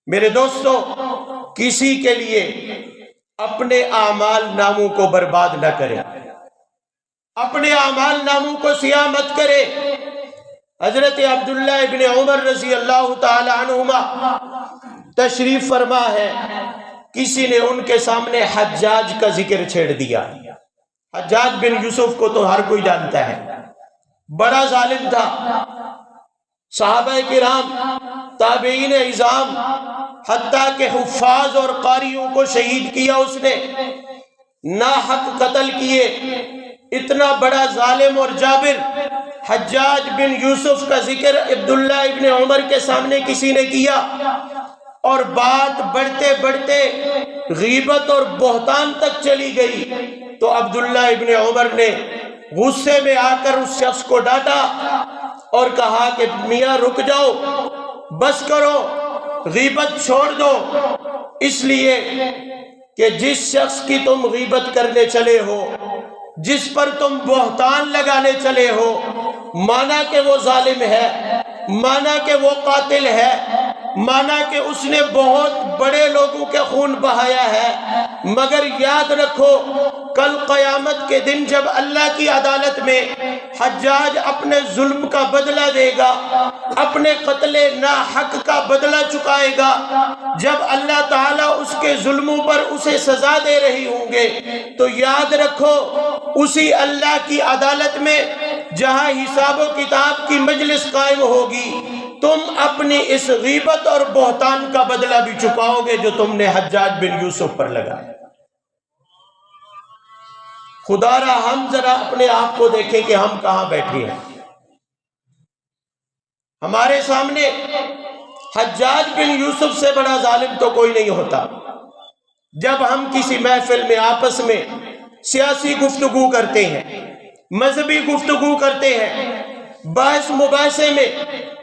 میرے دوستو، کسی کے لیے اپنے اعمال ناموں کو برباد نہ کرے، اپنے اعمال ناموں کو سیاہ مت کرے۔ حضرت عبداللہ ابن عمر رضی اللہ تعالی عنہما تشریف فرما ہے، کسی نے ان کے سامنے حجاج کا ذکر چھیڑ دیا۔ حجاج بن یوسف کو تو ہر کوئی جانتا ہے، بڑا ظالم تھا۔ صحابہ کرام، تابعین عظام، حتیٰ کہ حفاظ اور قاریوں کو شہید کیا اس نے، ناحق قتل کیے۔ اتنا بڑا ظالم اور جابر حجاج بن یوسف کا ذکر عبداللہ ابن عمر کے سامنے کسی نے کیا، اور بات بڑھتے بڑھتے غیبت اور بہتان تک چلی گئی تو عبداللہ ابن عمر نے غصے میں آ کر اس شخص کو ڈانٹا اور کہا کہ میاں رک جاؤ، بس کرو، غیبت چھوڑ دو، اس لیے کہ جس شخص کی تم غیبت کرنے چلے ہو، جس پر تم بہتان لگانے چلے ہو، مانا کہ وہ ظالم ہے، مانا کہ وہ قاتل ہے، مانا کہ اس نے بہت بڑے لوگوں کے خون بہایا ہے، مگر یاد رکھو کل قیامت کے دن جب اللہ کی عدالت میں حجاج اپنے ظلم کا بدلہ دے گا، اپنے قتل ناحق کا بدلہ چکائے گا، جب اللہ تعالیٰ اس کے ظلموں پر اسے سزا دے رہی ہوں گے، تو یاد رکھو اسی اللہ کی عدالت میں جہاں حساب و کتاب کی مجلس قائم ہوگی، تم اپنی اس غیبت اور بہتان کا بدلہ بھی چکاؤ گے جو تم نے حجاج بن یوسف پر لگایا۔ خدا را ہم ذرا اپنے آپ کو دیکھیں کہ ہم کہاں بیٹھے ہیں۔ ہمارے سامنے حجاج بن یوسف سے بڑا ظالم تو کوئی نہیں ہوتا۔ جب ہم کسی محفل میں آپس میں سیاسی گفتگو کرتے ہیں، مذہبی گفتگو کرتے ہیں، بحث مباحثے میں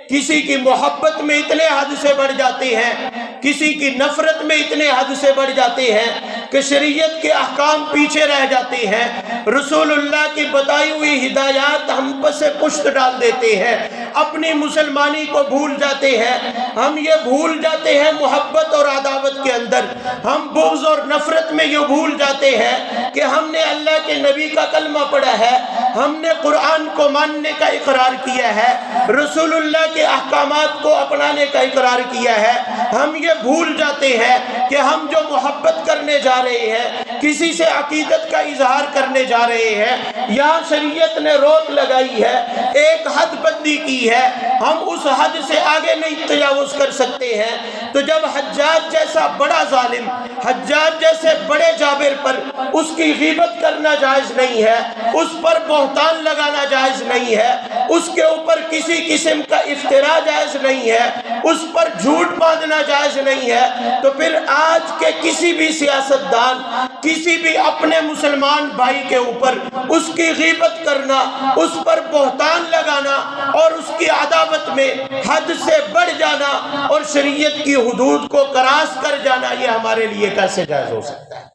کسی کی محبت میں اتنے حد سے بڑھ جاتے ہیں، کسی کی نفرت میں اتنے حد سے بڑھ جاتے ہیں کہ شریعت کے احکام پیچھے رہ جاتے ہیں، رسول اللہ کی بتائی ہوئی ہدایات ہم پس پشت ڈال دیتے ہیں، اپنی مسلمانی کو بھول جاتے ہیں۔ ہم یہ بھول جاتے ہیں محبت اور عداوت کے اندر، ہم بغض اور نفرت میں یہ بھول جاتے ہیں کہ ہم نے اللہ کے نبی کا کلمہ پڑھا ہے، ہم نے قرآن کو ماننے کا اقرار کیا ہے، رسول اللہ کے احکامات کو اپنانے کا اقرار کیا ہے۔ ہم یہ بھول جاتے ہیں کہ ہم جو محبت کرنے جا رہے ہیں، کسی سے عقیدت کا اظہار کرنے جا رہے ہیں، یہاں شریعت نے روک لگائی ہے، ایک حد بندی کی ہے، ہم اس حد سے آگے نہیں تجاوز کر سکتے ہیں۔ تو جب حجاج جیسا بڑا ظالم، حجاج جیسے بڑے جابر پر اس کی غیبت کرنا جائز نہیں ہے، اس پر بہتان لگانا جائز نہیں ہے، اس کے اوپر کسی قسم کا افتراء جائز نہیں ہے، اس پر جھوٹ باندھنا جائز نہیں ہے، تو پھر آج کے کسی بھی سیاستدان، کسی بھی اپنے مسلمان بھائی کے اوپر اس کی غیبت کرنا، اس پر بہتان لگانا اور اس کی عداوت میں حد سے بڑھ جانا اور شریعت کی حدود کو کراس کر جانا، یہ ہمارے لیے کیسے جائز ہو سکتا ہے؟